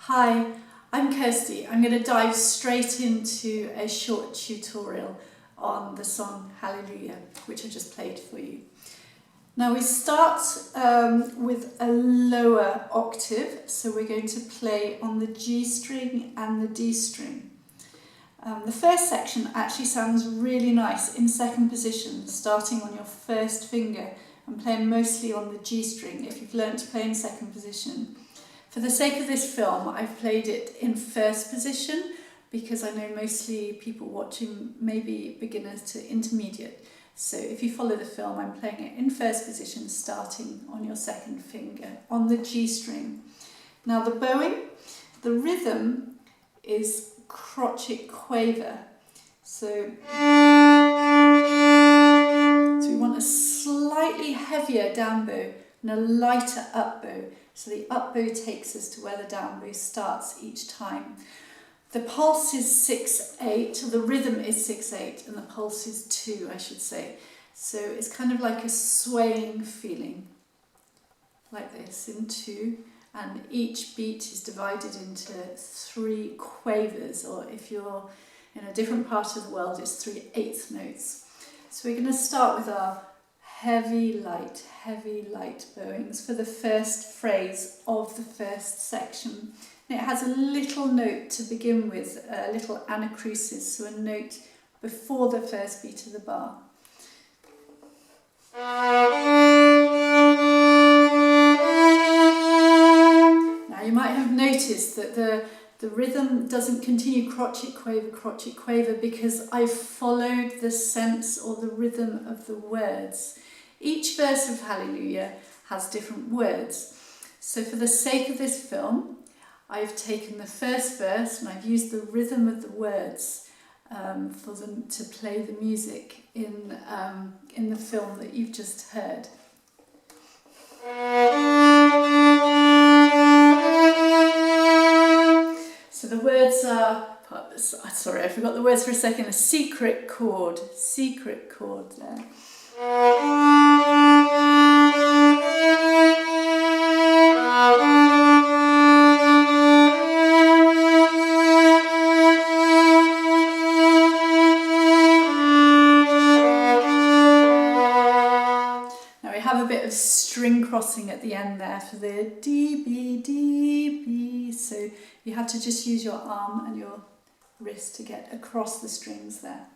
Hi, I'm Kirsty. I'm going to dive straight into a short tutorial on the song Hallelujah, which I just played for you. Now we start with a lower octave, so we're going to play on the G string and the D string. The first section actually sounds really nice in second position, starting on your first finger and playing mostly on the G string if you've learnt to play in second position. For the sake of this film, I've played it in first position because I know mostly people watching may be beginners to intermediate. So if you follow the film, I'm playing it in first position, starting on your second finger on the G string. Now the bowing, the rhythm is crotchet quaver. So we want a slightly heavier down bow and a lighter up bow. So the up bow takes us to where the down bow starts each time. The pulse is 6/8, the rhythm is 6/8, and the pulse is 2, I should say. So it's kind of like a swaying feeling, like this, in 2. And each beat is divided into 3 quavers, or if you're in a different part of the world, it's 3/8 notes. So we're going to start with our heavy, light bowings for the first phrase of the first section. And it has a little note to begin with, a little anacrusis, so a note before the first beat of the bar. Now you might have noticed that the rhythm doesn't continue crotchet quaver because I've followed the sense or the rhythm of the words. Each verse of Hallelujah has different words. So for the sake of this film, I've taken the first verse and I've used the rhythm of the words for them to play the music in the film that you've just heard. So the words are, sorry, I forgot the words for a second, a secret chord there. String crossing at the end there for the D, B, so you have to just use your arm and your wrist to get across the strings there.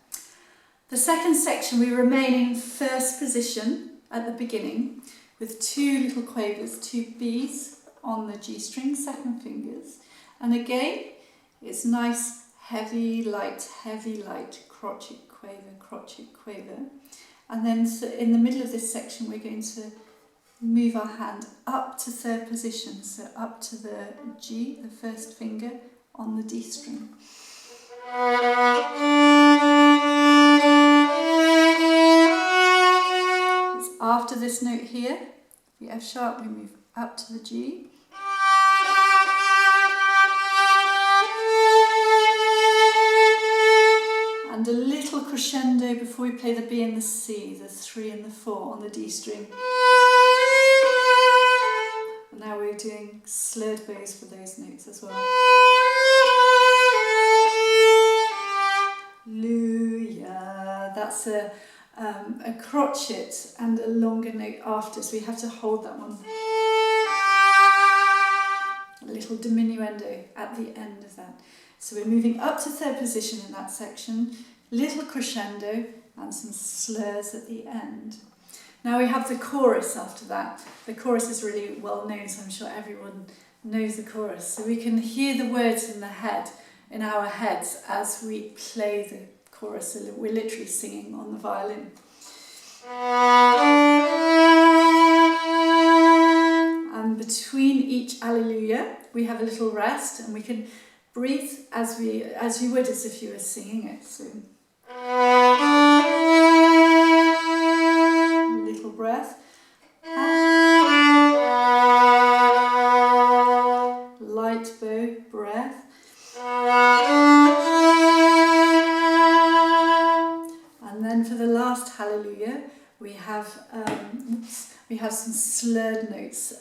The second section we remain in first position at the beginning with 2 little quavers, 2 Bs on the G string, second fingers. And again, it's nice, heavy, light, crotchet, quaver. And then so in the middle of this section, we're going to move our hand up to third position, so up to the G, the first finger on the D string. It's after this note here, the F sharp, we move up to the G. And a little crescendo before we play the B and the C, the 3 and the 4 on the D string. And now we're doing slurred bows for those notes as well. Hallelujah. That's a crotchet and a longer note after, so we have to hold that one. A little diminuendo at the end of that. So we're moving up to third position in that section, little crescendo and some slurs at the end. Now we have the chorus after that. The chorus is really well known, so I'm sure everyone knows the chorus. So we can hear the words in the head, in our heads, as we play the chorus. So we're literally singing on the violin. And between each Alleluia, we have a little rest, and we can breathe as you would as if you were singing it. So a little breath. Light bow breath. And then for the last Hallelujah, we have some slurred notes.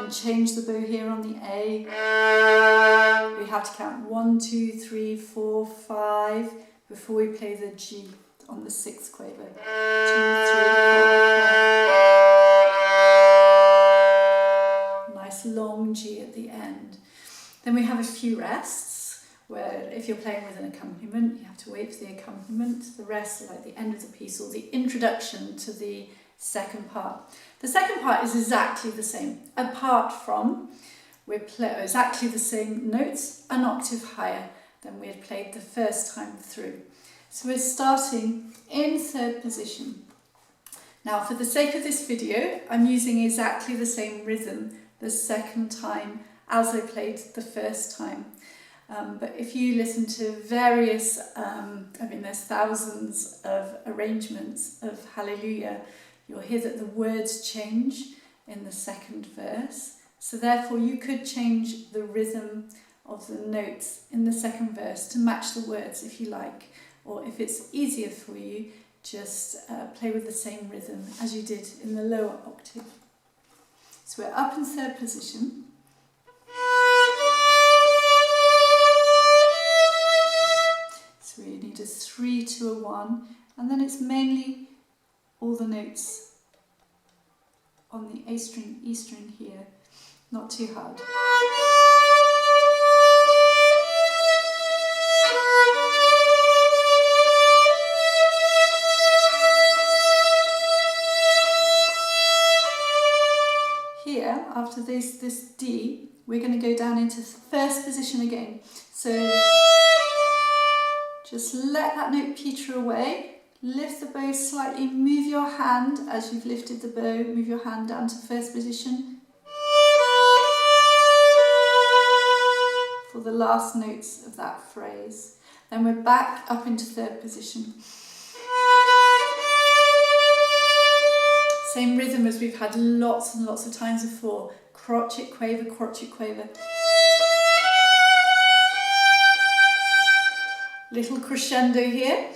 And change the bow here on the A. We have to count 1, 2, 3, 4, 5 before we play the G on the 6th quaver. 2, 3, 4, 5. Nice long G at the end. Then we have a few rests, where if you're playing with an accompaniment, you have to wait for the accompaniment. The rest are like the end of the piece or the introduction to the second part. The second part is exactly the same, apart from we play exactly the same notes, an octave higher than we had played the first time through. So we're starting in third position. Now, for the sake of this video, I'm using exactly the same rhythm the second time as I played the first time. But if you listen to various, there's thousands of arrangements of Hallelujah, you'll hear that the words change in the second verse. So therefore you could change the rhythm of the notes in the second verse to match the words if you like. Or if it's easier for you, just play with the same rhythm as you did in the lower octave. So we're up in third position. So we need a 3 to a 1, and then it's mainly all the notes on the A string, E string here, not too hard. Here, after this D, we're going to go down into first position again. So just let that note peter away. Lift the bow slightly, move your hand as you've lifted the bow, move your hand down to first position for the last notes of that phrase. Then we're back up into third position. Same rhythm as we've had lots and lots of times before. Crotchet, quaver, crotchet, quaver. Little crescendo here.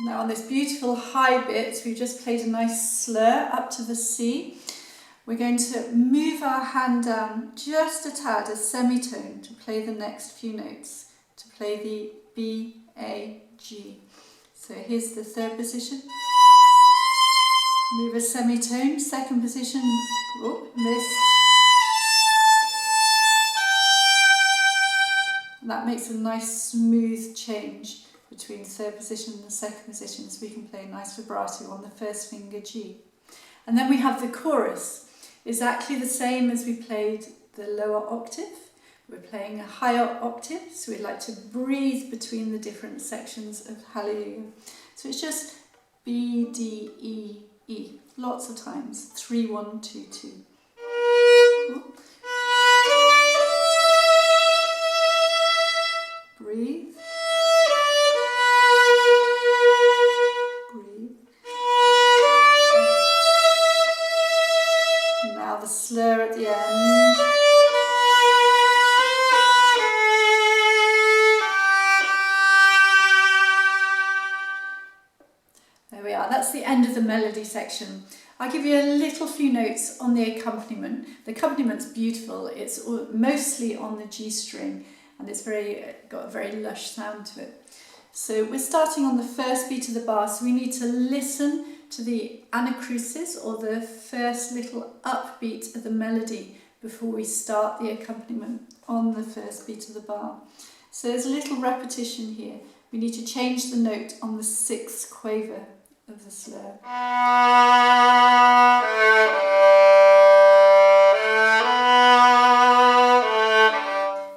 Now on this beautiful high bit, we've just played a nice slur up to the C. We're going to move our hand down just a tad, a semitone, to play the next few notes, to play the B, A, G. So here's the third position. Move a semitone, second position, missed. And that makes a nice smooth change between the third position and the second position, so we can play nice vibrato on the first finger G. And then we have the chorus, exactly the same as we played the lower octave. We're playing a higher octave, so we'd like to breathe between the different sections of Hallelujah. So it's just B, D, E, E, lots of times, 3, 1, 2, 2. Breathe. Breathe. Now the slur at the end. There we are, that's the end of the melody section. I'll give you a little few notes on the accompaniment. The accompaniment is beautiful, it's mostly on the G string and it's got a very lush sound to it. So we're starting on the first beat of the bar, so we need to listen to the anacrusis, or the first little upbeat of the melody, before we start the accompaniment on the first beat of the bar. So there's a little repetition here. We need to change the note on the 6th quaver of the slur.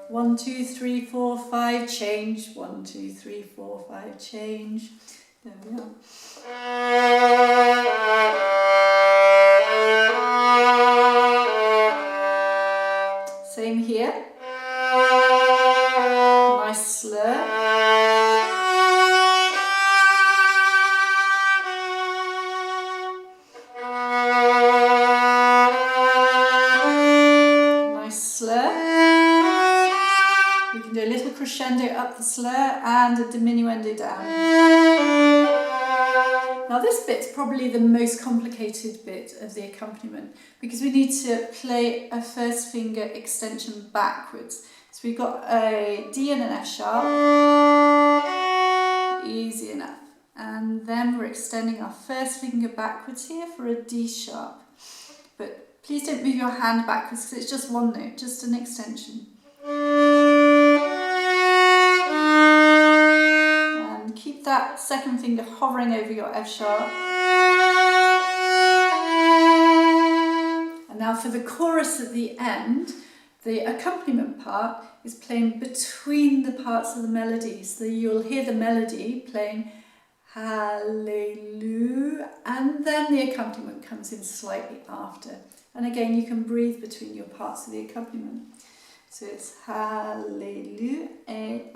1, 2, 3, 4, 5, change. 1, 2, 3, 4, 5, change. There we are. Same here. Nice slur. Crescendo up the slur and a diminuendo down. Now this bit's probably the most complicated bit of the accompaniment, because we need to play a first finger extension backwards. So we've got a D and an F sharp, easy enough. And then we're extending our first finger backwards here for a D sharp. But please don't move your hand backwards because it's just one note, just an extension. Keep that second finger hovering over your F sharp. And now for the chorus at the end, the accompaniment part is playing between the parts of the melody. So you'll hear the melody playing Hallelujah, and then the accompaniment comes in slightly after. And again, you can breathe between your parts of the accompaniment. So it's Hallelujah and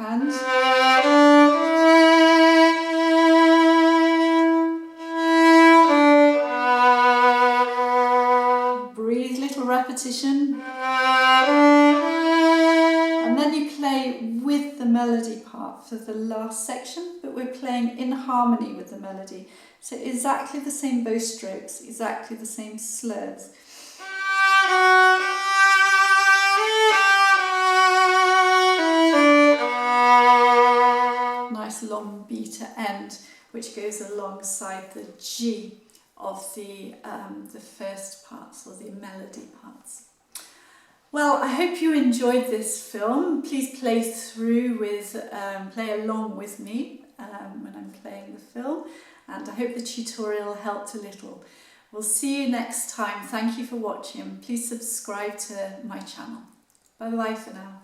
breathe, little repetition. And then you play with the melody part for the last section, but we're playing in harmony with the melody. So exactly the same bow strokes, exactly the same slurs. Nice long beat at end, which goes alongside the G of the first parts, or the melody parts. Well, I hope you enjoyed this film. Please play along with me when I'm playing the film, and I hope the tutorial helped a little. We'll see you next time. Thank you for watching. Please subscribe to my channel. Bye bye for now.